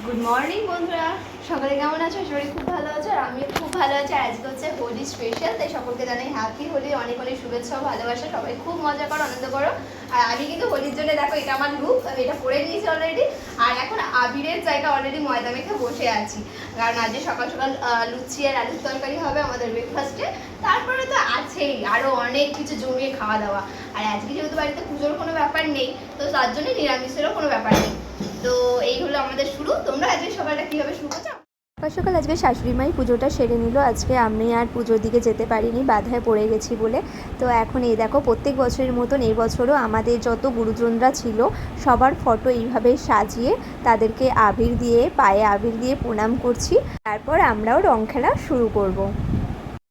Good morning বন্ধুরা, সকালে কেমন আছো? শরীর খুব ভালো আছে আর আমি খুব ভালো আছি। আজকে হচ্ছে হোলি স্পেশাল, তাই সকলকে জানাই হ্যাপি হোলি, অনেক অনেক শুভেচ্ছা ও ভালোবাসা। সবাই খুব মজা করো, আনন্দ করো। আর আমি কিন্তু হোলির জন্য দেখো এটা আমার লুক, আমি এটা পরে নিয়েছি অলরেডি। আর এখন আবিরের জায়গা অলরেডি ময়দা মেখে বসে আছি, কারণ আজকে সকাল সকাল লুচি আর আলুর তরকারি হবে আমাদের ব্রেকফাস্টে। তারপরে তো আছেই আরও অনেক কিছু জমিয়ে খাওয়া দাওয়া। আর আজকে যেহেতু বাড়িতে পুজোর কোনো ব্যাপার নেই, তো তার জন্য নিরামিষেরও কোনো ব্যাপার নেই। তো এই হলো আমাদের শুরু। তোমরা আজকে সকালটা কীভাবে শুরু করছো? সকাল সকাল আজকে শাশুড়ি মাই পুজোটা সেরে নিল। আজকে আমি আর পুজোর দিকে যেতে পারিনি, বাধায় পড়ে গেছি বলে। তো এখন এই দেখো, প্রত্যেক বছরের মতন এই বছরও আমাদের যত গুরুজনরা ছিল সবার ফটো এইভাবে সাজিয়ে তাদেরকে আবির দিয়ে, পায়ে আবির দিয়ে প্রণাম করছি। তারপর আমরাও রং খেলা শুরু করব।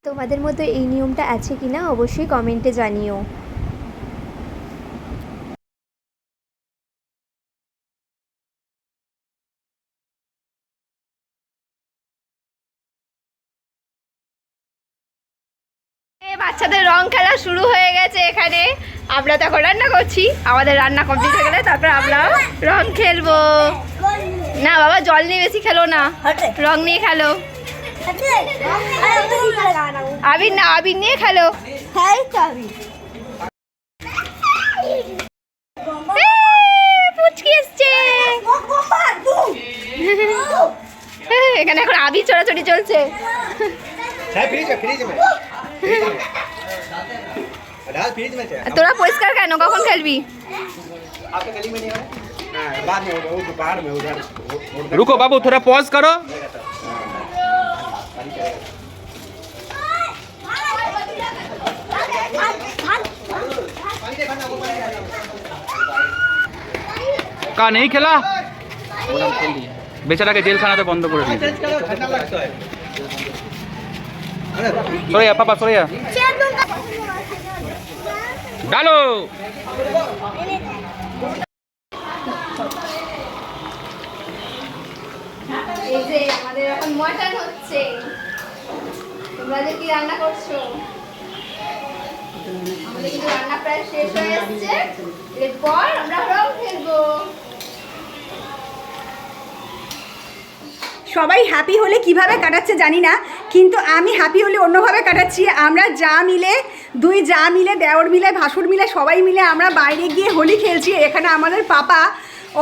তোমাদের মতো এই নিয়মটা আছে কিনা অবশ্যই কমেন্টে জানিও। বাচ্চাদের রং খেলা শুরু হয়ে গেছে এখানে। আমরা তো এখন রান্না করছি, আমাদের রান্না কমপ্লিট হয়ে গেলে তারপর আমরাও রং খেলবো। না বাবা, জল নিয়ে বেশি খেলো না, রং নিয়ে খেলো। আবির না, আবির নিয়ে খেলো। পুচকি এসছে এখানে, এখন আবির চড়াচড়ি চলছে। তোরা পরিষ্কার কেন? কখন খেলবি? रुको बाबू, थोड़ा पॉज करो। का नहीं खेला? बेचारा के जेल खाना तो बंद कर दिया। सोया पापा, सोया डालो। এই যে আমাদের এখন মটন হচ্ছে। তোমরা যে কি রান্না করছো? আমাদের কিন্তু রান্না প্রায় শেষ হয়ে এসেছে, এরপর আমরা রং খেলবো। সবাই হ্যাপি হলে কিভাবে কাটাচ্ছে জানি না, কিন্তু আমি হ্যাপি হলে অন্যভাবে কাটাচ্ছি। আমরা দুই যা মিলে, দেওর মিলে, ভাসুর মিলে, সবাই মিলে আমরা বাইরে গিয়ে হোলি খেলছি। এখানে আমাদের পাপা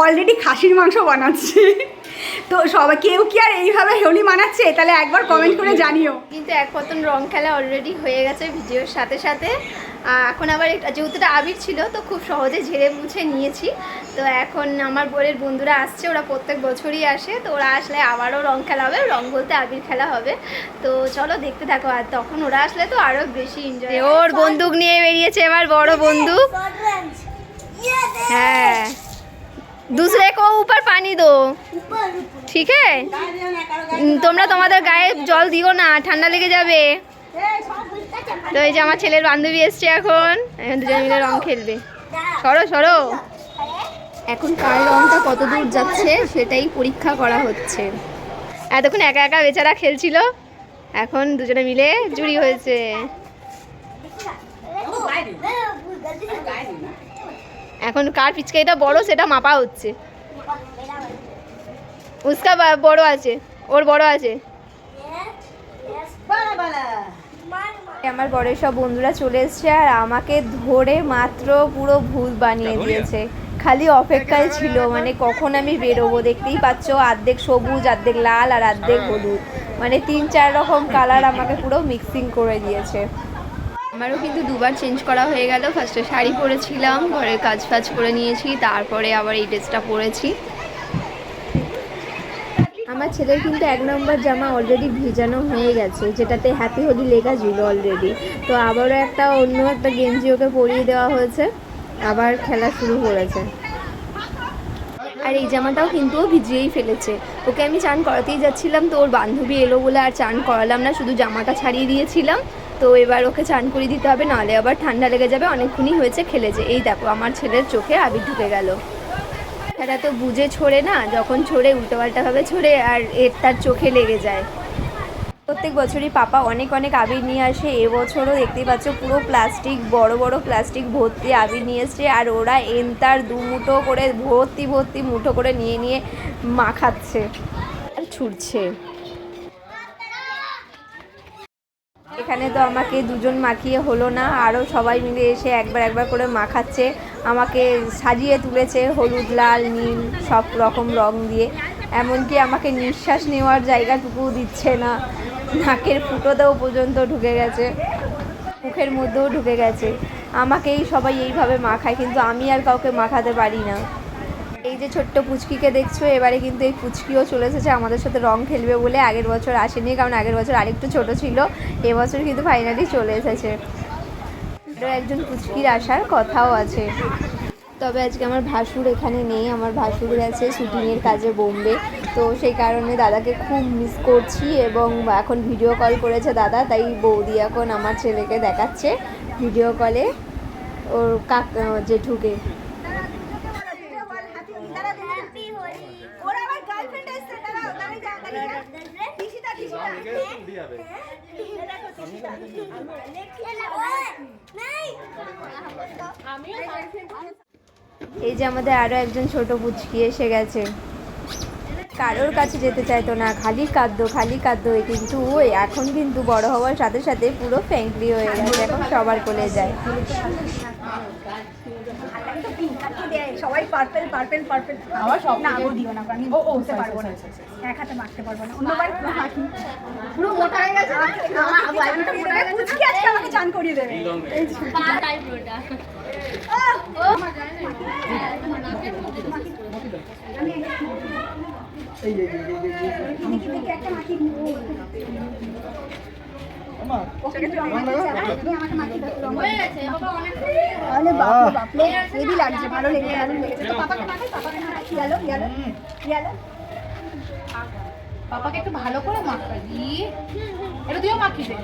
অলরেডি খাসির মাংস বানাচ্ছে। তো সবাই কেউ কি আর এইভাবে হোলি মানাচ্ছে? তাহলে একবার কমেন্ট করে জানিও। কিন্তু এক পতন রং খেলা অলরেডি হয়ে গেছে ভিডিওর সাথে সাথে। এখন আবার যেহেতু এটা আবির ছিল, তো খুব সহজে ঝেড়ে মুছে নিয়েছি। তো এখন আমার বোনের বন্ধুরা আসছে, ওরা প্রত্যেক বছরই আসে। তো ওরা আসলে আবারও রং খেলা হবে, রং বলতে আবির খেলা হবে। তো চলো দেখতে থাকো। আর তখন ওরা আসলে তো আরও বেশি এনজয়। ওর বন্দুক নিয়ে বেরিয়েছে এবার, বড় বন্দুক। হ্যাঁ, दूसरे को ऊपर पानी दो, ठीक है? তোমরা তোমাদের গায়ে জল দিও না, ঠান্ডা লেগে যাবে। তো এই যে আমার ছেলের বান্ধবী এসছে, এখন দুজন মিলে রং খেলবে। সরো সরো। এখন কার রংটা কত দূর যাচ্ছে সেটাই পরীক্ষা করা হচ্ছে। এতক্ষণ একা একা বেচারা খেলছিল, এখন দুজনে মিলে জুড়ি হয়েছে। এখন কার পিচকারিটা বড় সেটা মাপা হচ্ছে। উস্কা বড় আছে, ওর বড় আছে। আমার বড়ের সব বন্ধুরা চলে এসছে আর আমাকে ধরে মাত্র পুরো ভূত বানিয়ে দিয়েছে। খালি অপেক্ষায় ছিল, মানে কখন আমি বেরোবো। দেখতেই পাচ্ছ, অর্ধেক সবুজ, অর্ধেক লাল আর অর্ধেক হলুদ, মানে 3-4 রকম কালার আমাকে পুরো মিক্সিং করে দিয়েছে। আমারও কিন্তু দুবার চেঞ্জ করা হয়ে গেল। ফার্স্টে শাড়ি পরেছিলাম, ঘরের কাজ ফাজ করে নিয়েছি, তারপরে আবার এই ড্রেসটা পরেছি। আমার ছেলের কিন্তু 1 নম্বর জামা অলরেডি ভিজানো হয়ে গেছে, যেটাতে হ্যাপি হোলি লেখা ছিল অলরেডি। তো আবারও অন্য একটা গেঞ্জি ওকে পরিয়ে দেওয়া হয়েছে, আবার খেলা শুরু করেছে। আর এই জামাটাও কিন্তু ও ভিজিয়েই ফেলেছে। ওকে আমি চান করাতেই যাচ্ছিলাম, তো ওর বান্ধবী এলো বলে আর চান করালাম না, শুধু জামাটা ছাড়িয়ে দিয়েছিলাম। তো এবার ওকে চান করে দিতে হবে, নাহলে আবার ঠান্ডা লেগে যাবে। অনেকক্ষণই হয়েছে খেলেছে। এই দেখো, আমার ছেলের চোখে আবির ঢুকে গেল। এটা তো বুঝে ছোড়ে না, যখন ছোড়ে উল্টোপাল্টাভাবে ছোড়ে আর তার চোখে লেগে যায়। তো প্রত্যেক বছরই পাপা অনেক অনেক আবির নিয়ে আসে। এবছরও দেখতেই পাচ্ছ পুরো প্লাস্টিক, বড় বড় প্লাস্টিক ভর্তি আবির নিয়ে এসছে। আর ওরা এনতার 2 মুঠো করে ভর্তি ভর্তি মুঠো করে নিয়ে নিয়ে মাখাচ্ছে আর ছুটছে। এখানে তো আমাকে 2জন মাখিয়ে হলো না, আরও সবাই মিলে এসে একবার করে মাখাচ্ছে। আমাকে সাজিয়ে তুলেছে হলুদ, লাল, নীল সব রকম রং দিয়ে। এমনকি আমাকে নিঃশ্বাস নেওয়ার জায়গাটুকুও দিচ্ছে না, নাকের ফুটোতেও পর্যন্ত ঢুকে গেছে, মুখের মধ্যেও ঢুকে গেছে। আমাকেই সবাই এইভাবে মাখায়, কিন্তু আমি আর কাউকে মাখাতে পারি না। এই যে ছোট্ট পুচকিকে দেখছো, এবারে কিন্তু এই পুচকিও চলে এসেছে আমাদের সাথে রং খেলবে বলে। আগের বছর আসেনি, কারণ আগের বছর আরেকটু ছোট ছিল। এবছর কিন্তু ফাইনালি চলে এসেছে। একজন পুচকির আসার কথাও আছে। তবে আজকে আমার ভাসুর এখানে নেই, আমার ভাসুর গেছে শুটিংয়ের কাজে বোম্বে। তো সেই কারণে দাদাকে খুব মিস করছি, এবং এখন ভিডিও কল করেছে দাদা, তাই বৌদি এখন আমার ছেলেকে দেখাচ্ছে ভিডিও কলে ওর জেঠুকে। এই যে আমাদের আরো একজন ছোট পুচকি এসে গেছে। কারোর কাছে যেতে চাইতো না, খালি কাঁদতো। কিন্তু ওই এখন কিন্তু বড় হওয়ার সাথে সাথে পুরো ফ্র্যাঙ্কলি হয়ে গেছে, এখন সবার কোলে যায়। সবাই পার্পেল পার্পেল পার্পেল। আমার সব না ও দিও না, আমি বলতে পারবো না, এক হাতে মাখতে পারবো না। অন্যবার পুরো মোটা হয়ে গেছে, পুচকি আজকে আমাকে চান করিয়ে দেবে। একটা মাখি লাগছে, ভালো লেগেছে। পাপাকে একটু ভালো করে মাখা দি, এটা দিও মাখিতে।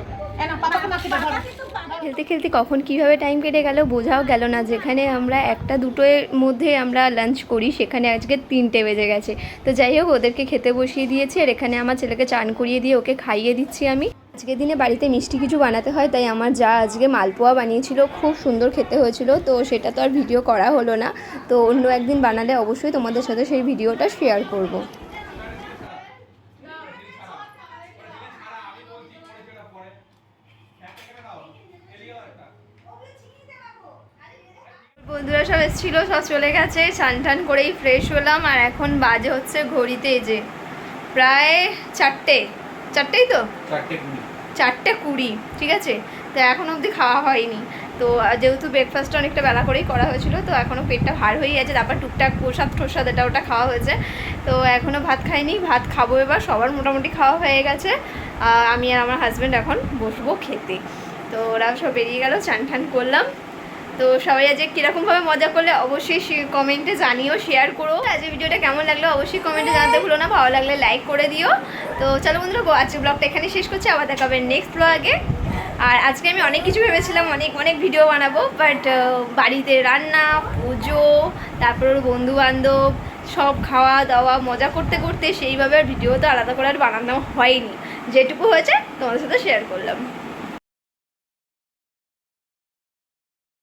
খেলতে খেলতে কখন কিভাবে টাইম কেটে গেল বোঝাও গেল না। যেখানে আমরা 1-2টোর মধ্যে আমরা লাঞ্চ করি, সেখানে আজকে 3টে বেজে গেছে। তো যাই হোক, ওদেরকে খেতে বসিয়ে দিয়েছি, আর এখানে আমার ছেলেকে চান করিয়ে দিয়ে ওকে খাইয়ে দিচ্ছি আমি। আজকের দিনে বাড়িতে মিষ্টি কিছু বানাতে হয়, তাই আমার যা আজকে মালপোয়া বানিয়েছিল, খুব সুন্দর খেতে হয়েছিল। তো সেটা তো আর ভিডিও করা হলো না, তো অন্য একদিন বানালে অবশ্যই তোমাদের সাথে সেই ভিডিওটা শেয়ার করব। বন্ধুরা সব এসেছিল, সব চলে গেছে, স্নান টান করেই ফ্রেশ হলাম। আর এখন বাজে হচ্ছে ঘড়িতে এই যে প্রায় 4টেই তো 4:20, ঠিক আছে। তো এখন অবধি খাওয়া হয়নি। তো যেহেতু ব্রেকফাস্টটা অনেকটা বেলা করেই করা হয়েছিল, তো এখনও পেটটা ভার হয়ে গেছে। তারপর টুকটাক প্রসাদ এটা ওটা খাওয়া হয়েছে। তো এখনও ভাত খাইনি, ভাত খাবো এবার। সবার মোটামুটি খাওয়া হয়ে গেছে। আমি আর আমার হাজব্যান্ড এখন বসবো খেতে। তো ওরা সব বেরিয়ে গেল, চান টান করলাম। তো সবাই আজকে কীরকমভাবে মজা করলে অবশ্যই কমেন্টে জানিও, শেয়ার করো। আজকে ভিডিওটা কেমন লাগলো অবশ্যই কমেন্টে জানাতে ভুলো না। ভালো লাগলে লাইক করে দিও। তো চলো বন্ধুরা, আজকে ব্লগটা এখানে শেষ করছি, আবার দেখা হবে নেক্সট ব্লগে। আর আজকে আমি অনেক কিছু ভেবেছিলাম, অনেক ভিডিও বানাবো, বাট বাড়িতে রান্না, পুজো, তারপর বন্ধুবান্ধব সব খাওয়া দাওয়া মজা করতে করতে সেইভাবে আর ভিডিও তো আলাদা করে আর বানানো হয়নি। যেটুকু হয়েছে তোমাদের সাথে শেয়ার করলাম।